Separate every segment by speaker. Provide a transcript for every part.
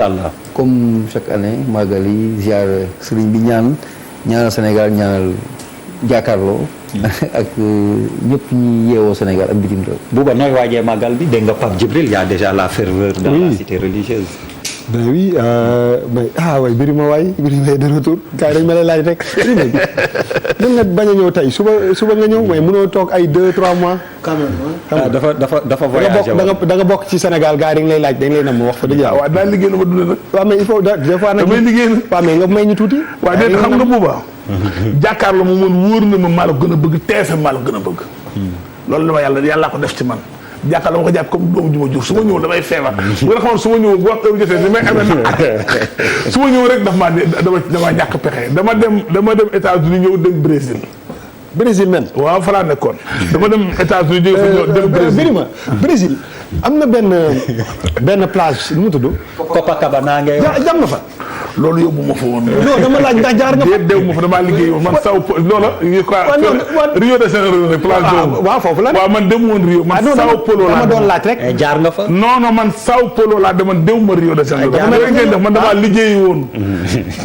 Speaker 1: Allah
Speaker 2: comme chaque année màggal yi ziar sëriñ bi ñaanal Sénégal ñaanal jàkkaarloo ak ñëpp ñi yeewoo Sénégal ak bitim réew.
Speaker 1: Bouba nooy waajee màggal bi dégg nga Pape Djibril y a déjà la ferveur dans la cité religieuse.
Speaker 3: Ben oui waay Birima waay Birima de retour gars yi dañ ma lay laaj rek dem nga bañ a ñëw tey suba nga ñëw mais mënoo toog ay 2-3 mois. quand même
Speaker 1: dafa voyagé
Speaker 3: da nga bokk ci Sénégal gars yi dañ lay laaj dañ lay nam wax fa dëgg yàlla.
Speaker 4: waaw daal liggéey na ma dund nag.
Speaker 3: waaw mais il faut des fois nag.
Speaker 4: damay liggéey nag.
Speaker 3: waaw mais nga may ñu tuuti.
Speaker 4: waaw déet xam nga Bouba. jàkkaarloo ma man wóor na ma maa la gën a bëgg TFM maa la gën a bëgg. loolu la ma yàlla ko def ci man. jàkkaarloo ma ko jàpp comme doomu ju ma jur su ma ñëw damay feebar. bu nga xamoon su ma ñëw bu waxtu bi jotee ni may amee na su ma ñëw rek dama ñàkk pexe dama dem États-Unis ñëw dem Brésil men waaw fa laa nekkoon. dama dem États-Unis dem Brésil.
Speaker 3: Birima Brésil am na benn plage nu mu tudd.
Speaker 1: Copacabana ngay wax.
Speaker 3: jam na fa.
Speaker 4: loolu yóbbu ma fa woon.
Speaker 3: non dama laaj ndax jaar nga fa.
Speaker 4: déet ma fa damaa liggéey man Sao Paulo loola. Rio de Janeiro rek plage boobu.
Speaker 3: waaw foofu la.
Speaker 4: waaw man dem woon Rio man Sao Paulo laa
Speaker 3: dama doon laaj rek.
Speaker 1: jaar nga fa.
Speaker 4: non man Sao Paulo laa demoon déw ma Rio de Janeiro. dama ne ngeen def man damaa liggéey woon.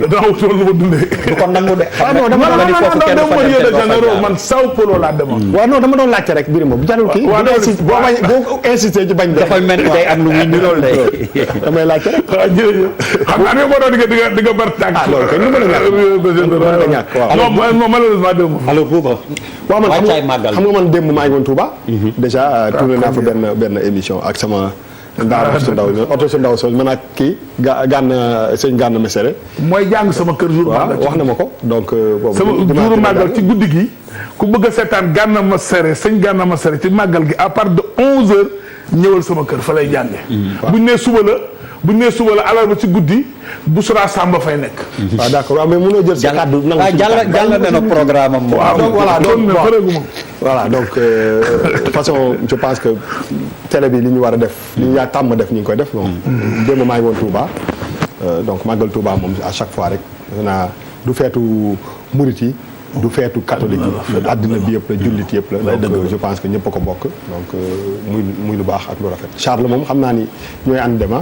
Speaker 4: dama wutoon lu ma dundee.
Speaker 1: du ko nangu de.
Speaker 4: non dem ma Rio de Janeiro man Sao Paulo laa demoon.
Speaker 3: waaw non dama doon laajte rek Birima bu jarul kii. boo insisté ci bañ.
Speaker 1: dafay mel ni day am lu muy nirool de.
Speaker 3: damay laajte rek.
Speaker 4: waaw jërëjëf xam naa ne moo doon di nga bar tànk.
Speaker 3: loolu kay lu mën a ñàkk
Speaker 4: non malheureusement déw ma fa.
Speaker 1: alors Bouba.
Speaker 3: waaw man
Speaker 1: wàccaay màggal
Speaker 3: xam nga man démb maa ngi woon Touba. déjà tourné naa fa benn émission ak sama. Ndaar su ndaw oto su ndaw man ak kii sëñ Gana Messere.
Speaker 4: mooy jàng sama kër jour màggal.
Speaker 3: wax na ma ko donc.
Speaker 4: sama jour màggal ci guddi gi. ku bëgg a seetaan Gana Messere sëñ Gana Messere ci màggal gi à part de 11h ñëwal sama kër fa lay jànge buñ nee suba la alarba ci guddi bu sura Samba fay nekk.
Speaker 3: waaw d'accord waaw mais mënoo jël sa kàddu.
Speaker 1: jàll na programme am.
Speaker 4: waaw
Speaker 3: voilà donc façon je pense que télé bi li ñu war a def. li ñu yaa tàmm def ñu ngi koy def bon. démb maa ngi woon Touba donc màggal Touba moom à chaque fois rek naa du feetu murit yi du feetu catholique yi. àddina bi yëpp la jullit yëpp la. donc je pense que ñëpp a ko bokk. donc muy lu baax ak lu rafet. Charles moom xam naa ni ñooy ànd dema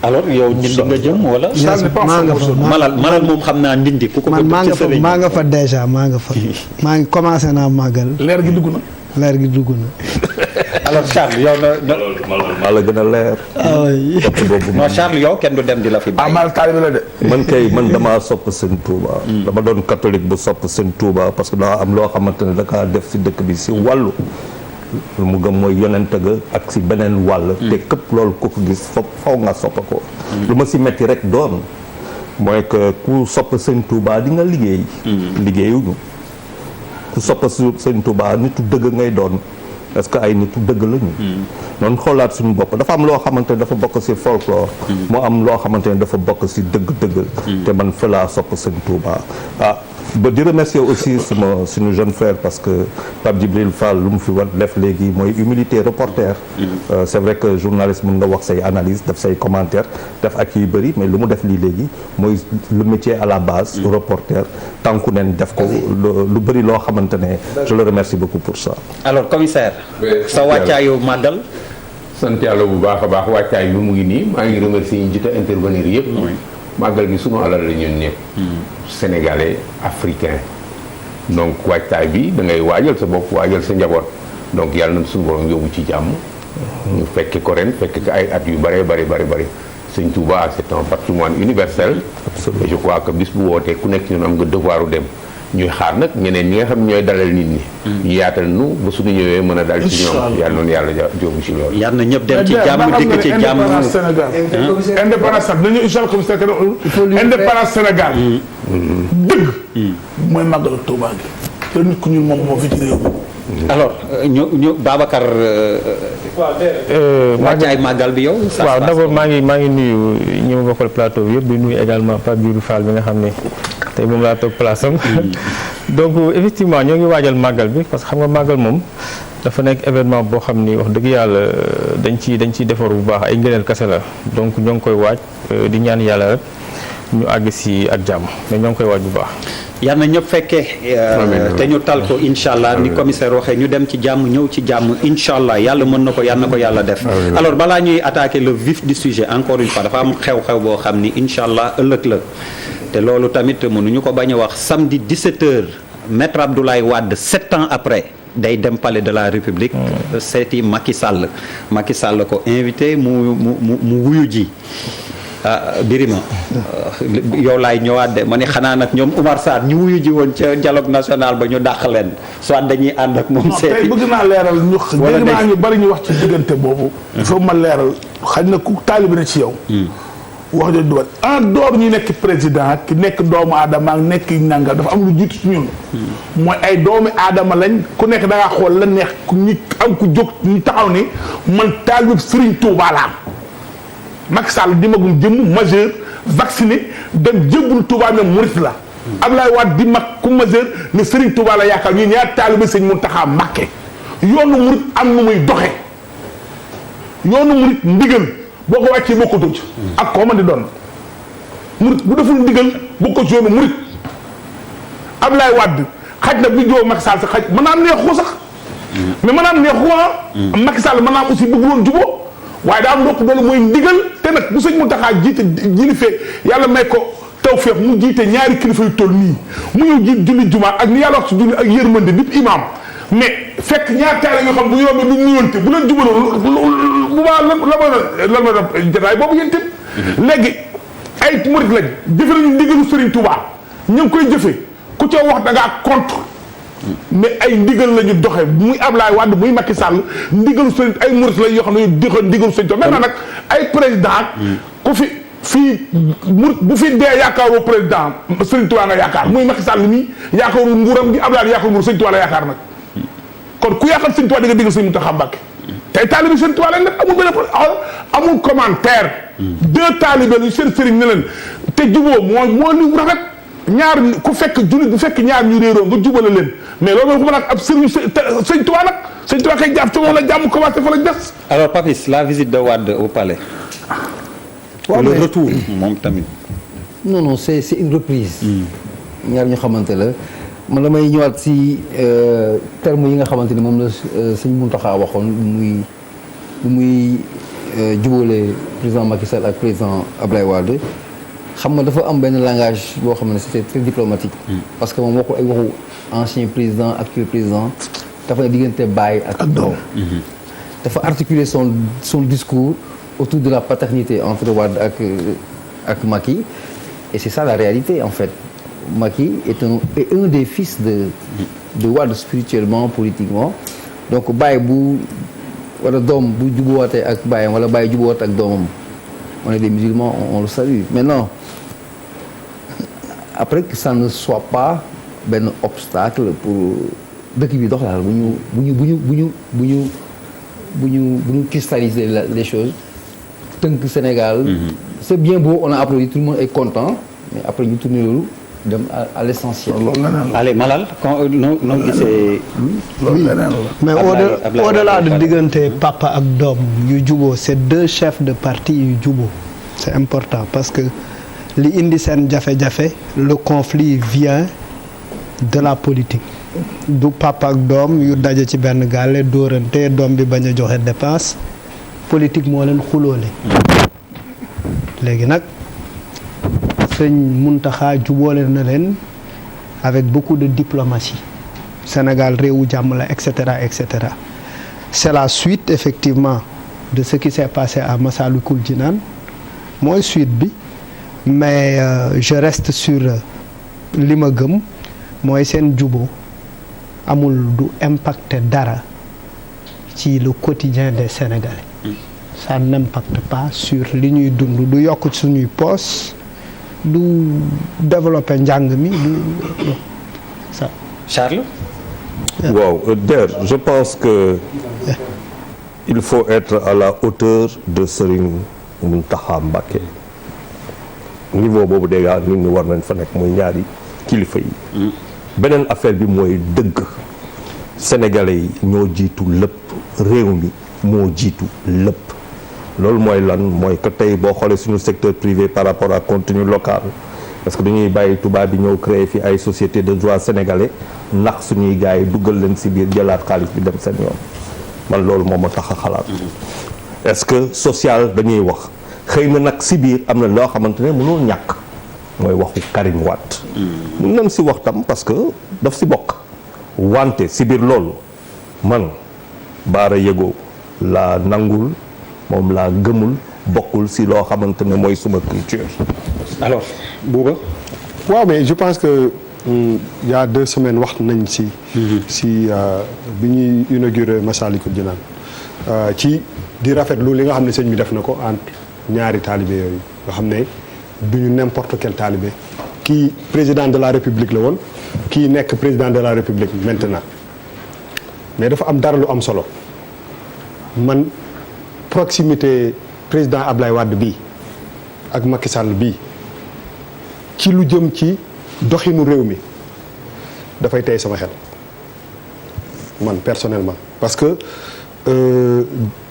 Speaker 1: alors yow ndindi nga jëm wala.
Speaker 5: maa nga fa
Speaker 1: malal moom xam naa ndindi ku ko.
Speaker 5: man maa nga fa déjà maa ngi commencé naa màggal.
Speaker 4: leer gi dugg na.
Speaker 1: alors Charles yow
Speaker 6: maa la gën a leer.
Speaker 1: non Charles yow kenn du dem di la fi bàyyi.
Speaker 4: mal taalibe la de.
Speaker 6: man damaa sopp sëñ Touba. dama doon catholique bu sopp sëñ Touba parce que daa am loo xamante ne da kaa def si dëkk bi si wàllu. mu gëm mooy yonent ga ak si beneen wàll. te këpp loolu ku ko gis faw nga soppa ko. lu ma si metti rek doon mooy que ku sopp sëñ Touba di nga liggéey. liggéeyuñu ku sopp sëñ Touba nitu dëgg ngay doon. parce que ay nitu dëgg lañu. noonu xoolaat suñu bopp dafa am loo xamante ne dafa bokk ci folklore. moo am loo xamante ne dafa bokk ci dëgg-dëgg. te man fa laa sopp sëñ Touba ba di remercier aussi suñu jeune frère parce que Pape Djibril Fall lu mu fi war def léegi mooy humilité reporter. c'est vrai que journaliste mën nga wax say analyse def say commentaire def ak yu bëri mais lu mu def lii léegi mooy le métier à la base. reporter tànku neen def ko lu bëri loo xamante ne je le remercie beaucoup pour ça.
Speaker 1: alors commissaire. sa wàccaayu màggal.
Speaker 7: sant yàlla bu baax a baax wàccaay bi mu ngi nii maa ngi remercier ñu jot a intervenir yëpp. màggal gi sunu alal la ñun ñëpp. sénégalais africain. donc wàccaay bi da ngay waajal sa bopp waajal sa njaboot donc yàlla na suñu borom yóbbu ci jàmm. ñu fekke ko ren fekke ko ay at yu bëree bëri. Sëñ Touba c'est un patrimoine universel. et je crois que bis bu wootee ku nekk ñun am nga devoiru dem. ñuy xaar nag ñeneen ñi nga xam ñooy dalal nit ñi. ñu yaatal nu ba suñu ñëwee mën a dal ci ñoom. yàlla noonu yàlla jóobu ci loolu.
Speaker 1: yàlla na ñëpp dem ci jàmm dikk ci jàmm.
Speaker 4: indépendance nañu incha allah indépendance Sénégal. dëgg. mooy màggalu Touba gi. te nit ku ñuul moom moo fi ci réew mi.
Speaker 1: alors ñu Babacar. wàccaay màggal bi yow.
Speaker 8: waaw d'abord maa ngi nuyu ñi ma bokkal plateau bi yëpp di nuyu également Pape Djibril Fall bi nga xam ne tey moom laa toog place am. donc effectivement ñoo ngi waajal màggal bi parce que xam nga màggal moom dafa nekk événement boo xam ni wax dëgg yàlla dañ ciy defar bu baax ay ngëneel kese la donc ñoo ngi koy waaj di ñaan yàlla rek ñu àgg si ak jàmm mais ñoo ngi koy waaj bu baax.
Speaker 1: yal na ñëpp fekkee te ñu tal ko incha allah ni commissaire waxee ñu dem ci jàmm ñëw ci jàmm incha allah yàlla mën na ko yal na ko yàlla def. alors balaa ñuy attaquer le vif du sujet encore une fois dafa am xew-xew boo xam ni incha allah ëllëg la te loolu tamit mënuñu ko bañ a wax samedi 17h maître Abdoulaye Wade 7 ans après. day dem palais de la République seeti Macky Sall ko invité mu wuyu ji Birima yow laay ñëwaat de ma ne xanaa nag ñoom Oumar Sarr ñu wuyu ji woon ca dialogue national ba ñu dàq leen soit dañuy ànd ak moom seeti
Speaker 4: tey bëgg naa leeral dégg naa ñu bari ñu wax ci diggante boobu il faut ma leeral xaj na ku taalibi na ci yow wax jooju dugal en dehors ñu nekk président ki nekk doomu aadama ak nekk nangal dafa am lu jiitu ci ñun mooy ay doomu aadama lañ ku nekk da ngaa xool la neex ku ñi am ku jóg ñu taxaw ni man taalibe Serigne Touba la am Macky Sall di magum jëmm majeur vacciné dem jëbbul Touba ne murit la Abdoulaye Wade di mag ku majeur ne Serigne Touba la yaakaar ñu ñaar taalibe Sëñ Mountakha Mbacké yoonu murit am nu muy doxe yoonu murit ndigal boo ko wàccee boo ko tëj ak koo man di doon murit bu deful ndigal boo ko yoonu murit Abdoulaye Wade xaj na bi joo Macky Sall sax xaj mën naa am neexu sax mais mën naa am neexu Macky Sall mën naa am aussi bëgg woon juboo waaye daa am ndokk doolu mooy ndigal te nag bu Sëñ Mountakha jiite jilifee yàlla may ko tawfeex mu jiite ñaari kilifa yu toll nii mu ñëw jiit julli jumaa ak ni yàlla wax ci julli ak yërmande nit imam mais fekk ñaar taale nga xam bu yombee du nuyonte bu leen jubaloo bu baax lan ma def jotaay boobu yéen tamit léegi ay murit lañ jëfe nañu ndigalu Serigne Touba ñu ngi koy jëfe ku ca wax da ngaa contre mais ay ndigal la ñu doxe muy Ablaye Wade muy Macky Sall ndigalu Serigne ay murit lañ yoo xam ne ñu doxe ndigalu Serigne Touba maintenant nag ay président ku fi fii murit bu fi dee yaakaaroo président Serigne Touba nga yaakaar muy Macky Sall nii yaakaarul nguuram gi Ablaye yaakaarul nguur Serigne Touba la yaakaar nag kon ku yaakaar Sëñ Tuubaa di nga dégg Sëñ Mountakha Mbacké tey taalibe Sëñ Tuubaa lañ def amul benn amul commentaire deux taalibe lu seen sëriñ ne leen te juboo moo li rafet ñaar ku fekk jullit bu fekk ñaar ñu réeroo nga jubale leen mais loolu ko mën a ab sëriñ Sëñ Tuubaa nag Sëñ Tuubaa kay jàpp ci moom la jàmm commencé fa la des.
Speaker 1: alors Papis la visite de Wade au palais.
Speaker 2: waaw
Speaker 1: le retour moom tamit.
Speaker 2: non c'est une reprise. ñaar ñu xamante la. man damay ñëwaat si terme yi nga xamante ni moom la Sëñ Mountakha waxoon bu muy jubóole président Macky Sall ak président Abdoulaye Wade xam nga dafa am benn langage boo xam ne c'était très diplomatique. parce que moom waxul ay waxu ancien président actuel président dafa ne diggante baay ak doom. dafa articuler son discours autour de la paternité entre Wade ak Macky et c'est ça la réalité en fait. Macky est un des fils de Wade spirituellement politiquement donc baay bu wala doom bu jubóowaatee ak baayam wala baay jubóowaat ak doomam on est des musulmans on le salue maintenant après que ça ne soit pas benn obstacle pour dëkk bi dox daal bu ñu cristalliser les choses tënk Sénégal c'est bien beau on a applaudi tout le monde est content mais après ñu tourner loolu dem à l'essentiel.
Speaker 1: allez Malal noo gisee.
Speaker 5: mais au-delà de diggante papa ak doom yu juboo c'est deux chefs de parti yu juboo c'est important parce que li indi seen jafe-jafe le conflit vient de la politique du papa ak doom yu daje ci benn gaale dóorante doom bi bañ a joxe dépense politique moo leen xuloole léegi nag Sëñ Mountakha jubóole na leen avec beaucoup de diplomatie Sénégal réewu jàmm la et cetera et cetera c'est la suite effectivement de ce qui s'est passé à Massalikul Jinaan mooy suite bi mais je reste sur li ma gëm mooy seen jubóo amul du impacter dara ci le quotidien des Sénégalais ça n'impacte pas sur li ñuy dund du yokk suñuy poos du développer njàng mi du ça.
Speaker 1: Charles.
Speaker 6: waaw je pense que il faut être à la hauteur de Serigne Mountakha Mbacké niveau boobu déjà nit ñi war nañ fa nekk muy ñaari kilifa yi. beneen affaire bi mooy dëgg sénégalais yi ñoo jiitu lépp réew mi moo jiitu lépp loolu mooy lan mooy que tey boo xoolee suñu secteur privé par rapport à contenu local parce que dañuy bàyyi tubaab bi ñëw créer fi ay société de droit sénégalais ndax suñuy gars yi duggal leen si biir jëlaat xaalis bi dem seen yoon man loolu moom ma tax a xalaat est-ce que social dañuy wax xëy na nag si biir am na loo xamante ne mënul ñàkk mooy waxu Karim Wade mun nañ si wax tam parce que daf si bokk wante si biir loolu man Bara Yego laa nangul moom laa gëmul bokkul si loo xamante ne mooy suma culture.
Speaker 1: alors Bouba.
Speaker 3: waaw mais je pense que il y a 2 semaines wax nañ si bi ñuy inauguré Massalikul Jinaan ci di rafetlu li nga xam ne sëñ bi def na ko entre ñaari taalibe yooyu nga xam ne duñu n'importe quel taalibe kii président de la république la woon kii nekk président de la république maintenant mais dafa am dara lu am solo man proximité président Ablaye Wade bii ak Macky Sall bii ci lu jëm ci doxinu réew mi dafay tey sama xel man personnellement parce que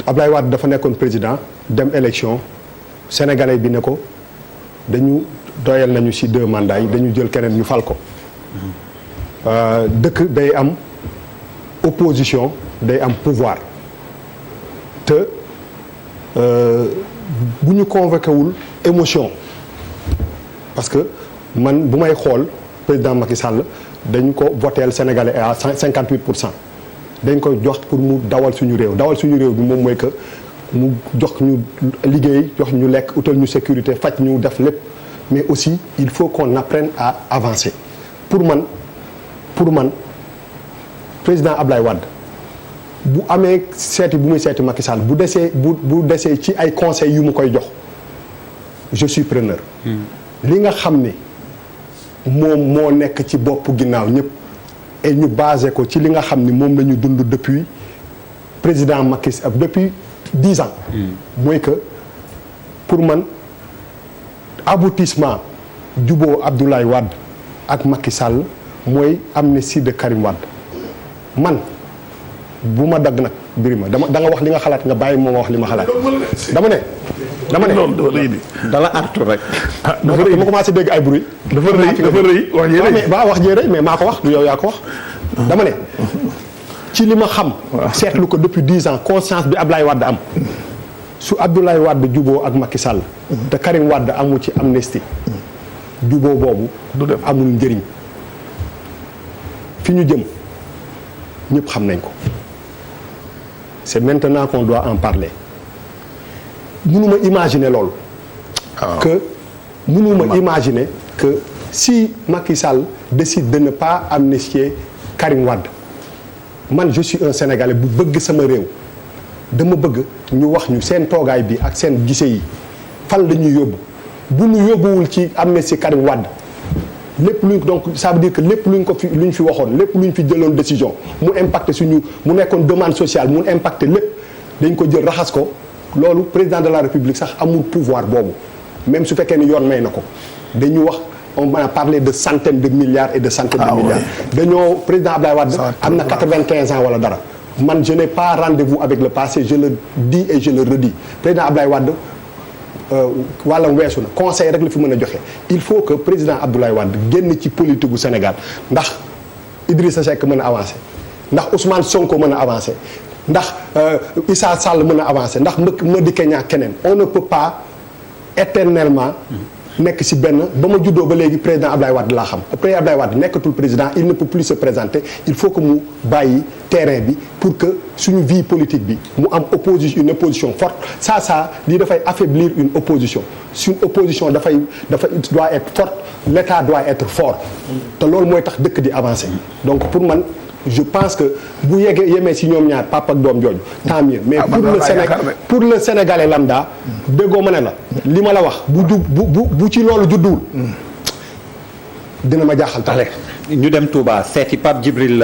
Speaker 3: Ablaye Wade dafa nekkoon président dem élection sénégalais bi ne ko dañu doyal nañu ci 2 mandats yi dañu jël keneen ñu fal ko dëkk day am opposition day am pouvoir te bu ñu convoqué wul émotion parce que man bu may xool président Macky Sall dañ ko voteel sénégalais à 58%. dañ koy jox pour mu dawal suñu réew bi moom mooy que mu jox ñu liggéey jox ñu lekk utal ñu sécurité faj ñu def lépp mais aussi il faut qu'on apprenne à avancer pour man président Ablaye Wade bu amee seeti bu muy seeti Macky Sall bu desee ci ay conseils yu mu koy jox je suis preneur. li nga xam ni moom moo nekk ci bopp ginnaaw ñëpp et ñu basé ko ci li nga xam ni moom la ñu dund depuis président Macky Sall depuis 10 ans. mooy que pour man aboutissement juboo Abdoulaye Wade ak Macky Sall mooy amnistie de Karim Wade man bu ma dagg nag Birima da nga wax li nga xalaat nga bàyyi moo ma wax li ma xalaat dama ne
Speaker 1: dala artu rek.
Speaker 3: dafa rëy ma commencé dégg ay bruit.
Speaker 4: dafa rëy
Speaker 3: wax jee rëy mais maa ko wax du yow yaa ko wax. dama ne ci li ma xam. seetlu ko depuis 10 ans conscience bi Ablaye Wade am su Abdoulaye Wade juboo ak Macky Sall. te Karim Wade amul ci amnistie. juboo boobu. du dem amul njëriñ. fi ñu jëm ñëpp xam nañ ko. c'est maintenant qu'on doit en parler. mënuma imaginer loolu. que mënuma imaginer que si Macky Sall décide de ne pas amnistier Karim Wade man je suis un Sénégalais bu bëgg sama réew dama bëgg ñu wax ñu seen toogaay bi ak seen gise yi fan la ñuy yóbbu bu ñu yóbbuwul ci amnistie Karim Wade lépp luñ donc ça veut dire que lépp luñ fi waxoon lépp luñ fi jëloon décision mu impacté suñu mu nekkoon demande sociale mu impacté lépp dañ ko jël raxas ko. loolu président de la république sax amul pouvoir boobu même su fekkee ni yoon may na ko dañu wax on a parlé de centaines de milliards et de centaines de milliards dañoo président Abdoulaye Wade am na 95 ans wala dara man je n'ai pas rendez-vous avec le passé je le dis et je le redis président Abdoulaye Wade wàllam weesu na conseil rek la fi mën a joxe il faut que président Abdoulaye Wade génn ci politique gu Sénégal ndax Idrissa Seck mën a avancer ndax Ousmane Sonko mën a avancer ndax Issa Sall mën a avancer ndax Madické Niang keneen on ne peut pas éternellement nekk ci benn ba ma juddoo ba léegi président Ablaye Wade laa xam président Ablaye Wade nekkatul président il ne peut plus se présenter il faut que mu bàyyi terrain bi pour que suñu vie politique bi mu am une opposition forte ça lii dafay affaiblir une opposition suñu opposition doit être forte l'État doit être fort te loolu mooy tax dëkk di avancer donc pour man je pense que bu yemee ci ñoom ñaar papa ak doom jooju tant mieux mais pour le Sénégalais lambda déggoo ma ne la li ma la wax bu ci loolu judduwul dina ma jaaxal tax
Speaker 1: ñu dem Touba seeti Pape Djibril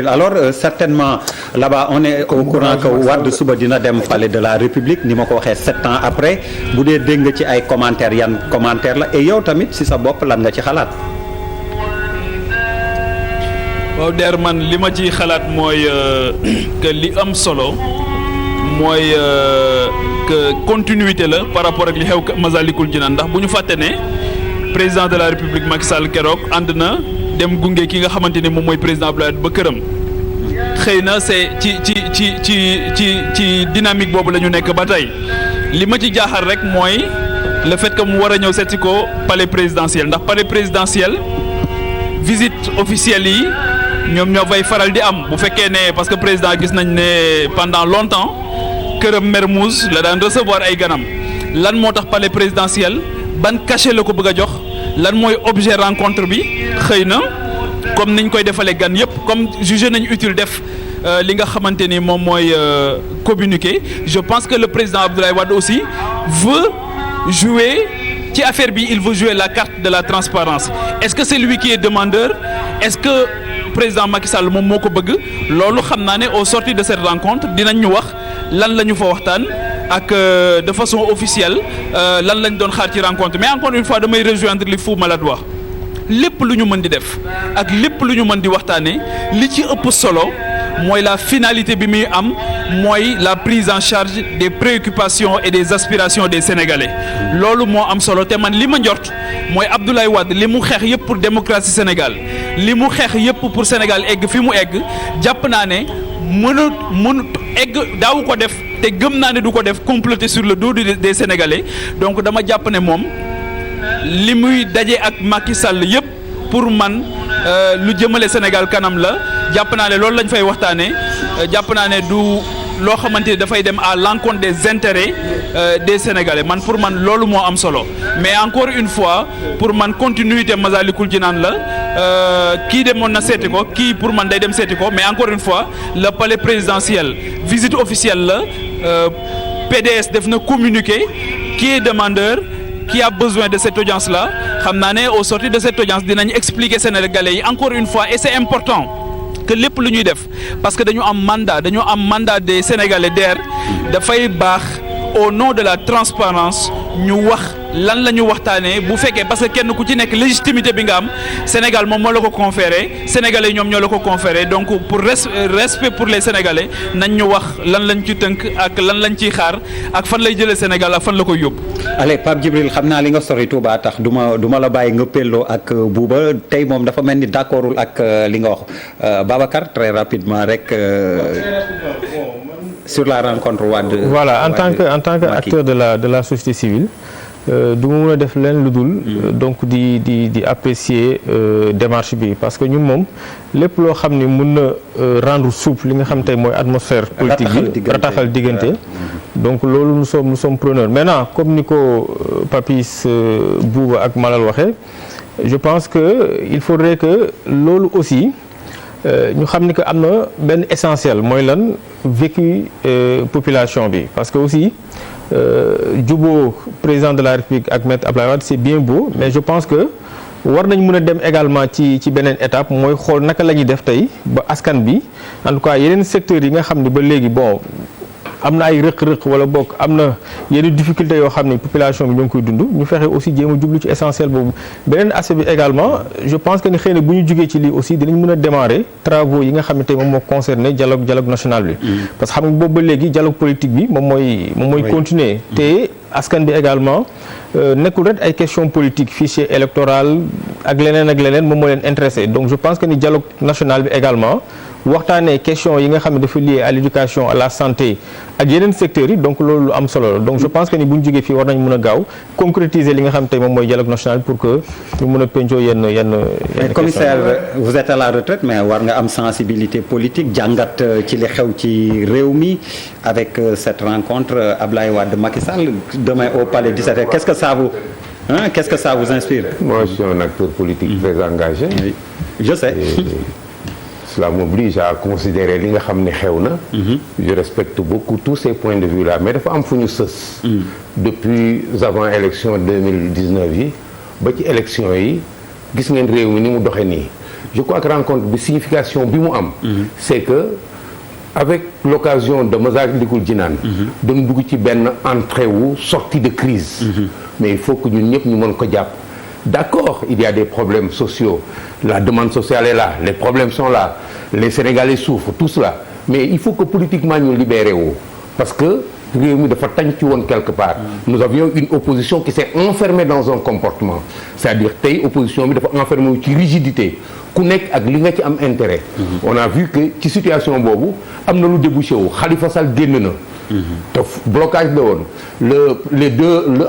Speaker 1: alors certainement là-bas on est au courant que Wade suba dina dem palais de la République ni ma ko waxee 7 ans après bu dee dégg nga ci ay commentaires yan commentaire la et yow tamit ci sa bopp lan nga ci xalaat.
Speaker 9: waaw der man li ma ciy xalaat mooy que li am solo mooy continuité la par rapport ak li xew Masalikul Jinaan ndax bu ñu fàtte ne président de la République Macky Sall keroog ànd na dem gunge ki nga xamante ni moom mooy président Abdoulaye Wade ba këram xëy na c'est ci dynamique boobu la ñu nekk ba tey li ma ci jaaxal rek mooy le fait que mu war a ñëw seeti ko palais présidentiel ndax palais présidentiel visite officielle yi ñoom ñoo fay faral di am bu fekkee ne parce que président gis nañ ne pendant longtemps këram Mermoz la daan recevoir ay ganam lan moo tax palais présidentiel ban cachet la ko bëgg a jox lan mooy objet rencontre bi xëy na comme niñ koy defalee gan yëpp comme jugé nañ utile def li nga xamante ni moom mooy communiqué je pense que le président Abdoulaye Wade aussi veut jouer ci affaire bi il veut jouer la carte de la transparence est-ce que c'est lui qui est demandeur est-ce que président Macky Sall moom moo ko bëgg loolu xam naa ne au sortir de cette rencontre dinañ ñu wax lan la ñu fa waxtaan ak de façon officielle lan lañ doon xaar ci rencontre mais encore une fois damay rejoindre li Fou Malade wax lépp lu ñu mën di def ak lépp lu ñu mën di waxtaanee li ci ëpp solo mooy la finalité bi muy am mooy la prise en charge des préoccupations et des aspirations des Sénégalais loolu moo am solo te man li ma njort mooy Abdoulaye Wade li mu xeex yëpp pour démocratie Sénégal li mu xeex yëpp pour Sénégal egg fi mu egg jàpp naa ne mënut egg daawu ko def te gëm naa ne du ko def comploter sur le dos des Sénégalais donc dama jàpp ne moom li muy daje ak Macky Sall yëpp pour man lu jëmale Sénégal kanam la jàpp naa ne loolu lañ fay waxtaanee jàpp naa ne du loo xamante ni dafay dem à l'encontre des intérêts des Sénégalais man pour man loolu moo am solo mais encore une fois pour man continuité Masalikul Jinaan la kii demoon na seeti ko kii pour man day dem seeti ko mais encore une fois le palais présidentiel visite officielle la PDS def na communiqué qui est demandeur qui a besoin de cette audience là xam naa ne au sortir de cette audience dinañ expliquer Sénégalais yi encore une fois et c'est important que lépp lu ñuy def parce que dañu am mandat des Sénégalais DER dafay baax au nom de la transparence ñu wax lan la ñu waxtaanee bu fekkee parce que kenn ku ci nekk légitimité bi nga am Sénégal moom moo la ko conféré Sénégalais ñoom ñoo la ko conféré donc pour respect pour les Sénégalais nañ ñu wax lan lañ ci tënk ak lan lañ ciy xaar ak fan lay jëlee Sénégal ak fan la koy yóbbu.
Speaker 1: allez Pape Djibril xam naa li nga sori Touba tax du ma la bàyyi nga pelloo ak Bouba tey moom dafa mel ni d'accordul ak li nga wax Babacar très rapidement rek sur la rencontre Wade.
Speaker 8: Voilà en tant que acteur de la société civile. du ma mën a def leen lu dul donc di apprécier démarche bi parce que ñun moom lépp loo xam ni mën na rendre souple li nga xam tey mooy atmosphère politique bi rataxal diggante donc loolu nous sommes preneurs maintenant comme ni ko Papis Bouba ak Malal waxee je pense que il faudrait que loolu aussi ñu xam ni que am na benn essentiel mooy lan vécu population bi parce que aussi juboo président de la République ak maître Abdoulaye Wade c'est bien beau mais je pense que war nañ mën a dem également ci beneen étape mooy xool naka la ñuy def tey ba askan bi en tout cas yeneen secteurs yi nga xam ne ba léegi bon am na ay rëq-rëq wala bokk am na yenn difficultés yoo xam ne population bi ñoo ngi koy dund ñu fexe aussi jéem a jublu ci essentiel boobu beneen aspect bi également je pense que ni xëy na bu ñu jugee ci lii aussi dinañ mën a démarrer travaux yi nga xam ne tey moom moo concerné dialogue national bi parce que xam nga boobu ba léegi dialogue politique bi moom mooy continuer te askan bi également nekkul rek ay question politique fichier électoral ak leneen moom moo leen intéressé donc je pense que ni dialogue national bi également waxtaanee question yi nga xam ne dafa lié à l'éducation à la santé ak yeneen secteurs yi donc loolu lu am solo la donc je pense que ni bu ñu jógee fii war nañ mën a gaaw concrétiser li nga xam tey moom mooy dialogue national pour que ñu mën a pencoo yenn
Speaker 1: mais commissaire vous êtes à la retraite mais war nga am sensibilité politique jàngat ci li xew ci réew mi avec cette rencontre Abdoulaye Wade Macky Sall demain au palais 17h qu'est-ce que ça vous inspire?
Speaker 7: Moi je suis un acteur politique très engagé.
Speaker 1: Oui. Je sais.
Speaker 7: Cela m'oblige à considérer li nga xam ne xew na. Je respecte beaucoup tous ces points de vue là mais dafa am fu ñu sës. Depuis avant élection 2019 yi ba ci élection yi gis ngeen réew mi ni mu doxee nii je crois que rencontre bi signification bi mu am. c'est que avec l'occasion de Masalikul Jinaan dañu dugg ci benn entrée wu sortie de crise. Mais il faut que ñun ñëpp ñu mën ko jàpp. D'accord, il y a des problèmes sociaux, la demande sociale est là, les problèmes sont là, les Sénégalais souffrent, tout cela. Mais il faut que politiquement ñu libéré wu parce que réew mi dafa tànc woon quelque part. Nous avions une opposition qui s'est enfermée dans un comportement c'est-à-dire tey opposition bi dafa enfermé wu ci rigidité ku nekk ak li nga ci am intérêt. On a vu que ci situation boobu am na lu débouché wu Khalifa Sall génn na. te blocage la woon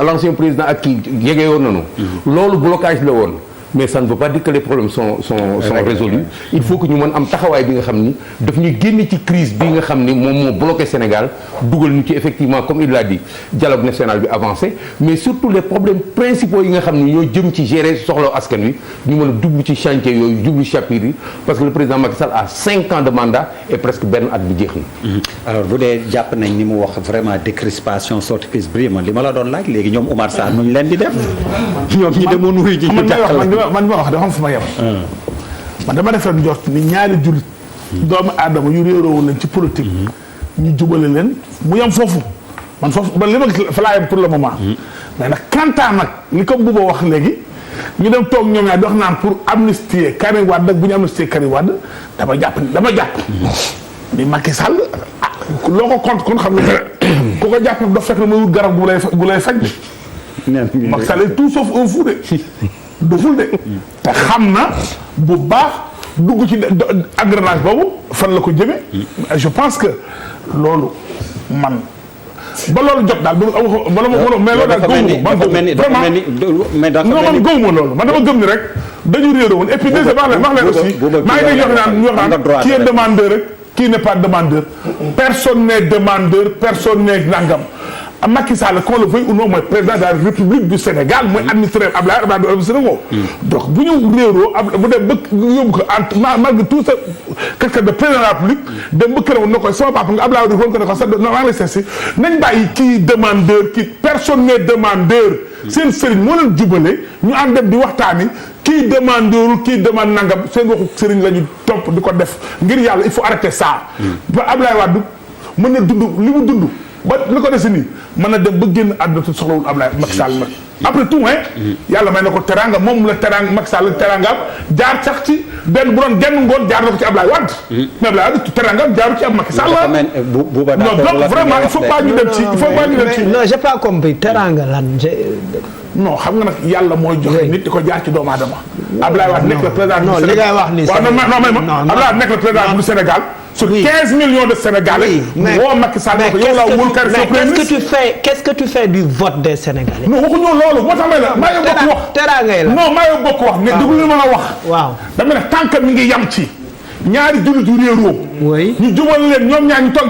Speaker 7: l'ancien président ak kii yege woon nañu. loolu blocage la woon. mais ça ne veut pas dire que les problèmes sont résolus. Il faut que ñu mën am taxawaay bi nga xam ni daf ñuy génne ci crise bi nga xam ni moom moo bloqué Sénégal dugal ñu ci effectivement comme il l'a dit dialogue national bi avancé mais surtout les problèmes principaux yi nga xam ni ñoo jëm ci gérer soxla askan wi ñu mën a jublu ci chantier yooyu jublu chapitre yi parce que le président Macky Sall a 5 ans de mandat et presque benn at bi jeex na.
Speaker 1: alors bu dee jàpp nañ ni mu wax vraiment décrispation sortie prise briment li ma la doon laaj léegi ñoom Oumar Sarr nuñ leen di def. ñoom ñi demoon wuyu ji ñu
Speaker 4: man ma wax dafa am fu ma yem. man dama def leen njort ni ñaari jullit. doomu aadama yu réeróowul leen ci politique. ñu jubale leen mu yem foofu. man foofu man li ma gis fa laa yem pour le moment. mais nag kantaan nag li ko Bouba wax léegi ñu dem toog ñoom ñaar di wax naan pour amnistier Karim Wade nag bu ñu amnistier Karim Wade dama jàpp ni Macky Sall loo ko compte kon xam nga ku ko jàpp nag dafa fekk na muy wut garab gu lay faj de. Macky Sall est tout sauf un fou de. doful de te xam na bu baax dugg ci engrenage boobu fan la ko jëmee. Je pense que loolu man ba loolu jot daal ba la ma mais loolu daal gëwuma loolu man dama gëm ni rek dañu réeré woon et puis déjà wax leen aussi maa ngi dégg ñu wax naan qui est demandeur rek qui n'est pas demandeur personne n'est demandeur personne n'est nangam. Macky Sall qu'on le veuille ou non mooy président de la République du Sénégal mooy administré Abdoulaye administré ko donc bu ñu réeroo bu dem ba yóbbu ko malgré tout ça quelqu'un de président de la République dem ba këram na koy sama papa nga Abdoulaye Wade ko ne ko sax maa ngi lay seet si nañ bàyyi kii demandeur kii personne n'est demandeur seen sëriñ moo leen jubale ñu ànd dem di waxtaani kii demandeurul kii demande nangam seen waxu sëriñ la ñu topp di ko def ngir yàlla il faut arrêter ça ba Abdoulaye Wade mën na dund li mu dund ba li ko dese nii mën na dem ba génn àdduna te soxlawul Abdoulaye Macky Sall nag après tout yàlla may na ko teranga moom la teranga Macky Sall terangaam jaar sax ci benn bu doon genn ngoon jaar na ko ci Abdoulaye Wade mais Abdoulaye Wade terangaam jaaru ci ab Macky Sall non donc vraiment il faut pas ñu dem ci
Speaker 5: non j'ai pas compris teranga lan
Speaker 4: non xam nga nag yàlla mooy joxe nit di ko jaar ci doomu aadama Abdoulaye Wade nekk le président
Speaker 5: non li ngay wax ni
Speaker 4: Abdoulaye Wade nekk le président du Sénégal sur 15 millions de Sénégalais. woo Macky Sall ko yow la wul kër
Speaker 5: qu'est-ce que tu fais du vote des Sénégalais.
Speaker 4: non waxuñu loolu moo tax may la maa ngi bokk wax.
Speaker 5: teraangay la
Speaker 4: non maa ngi bokk wax ne déglu li ma la wax.
Speaker 5: waaw
Speaker 4: dama ne tant que mi ngi yam ci ñaari jullit yu réeroo.
Speaker 5: oui
Speaker 4: ñu jubal leen ñoom ñaar ñu toog.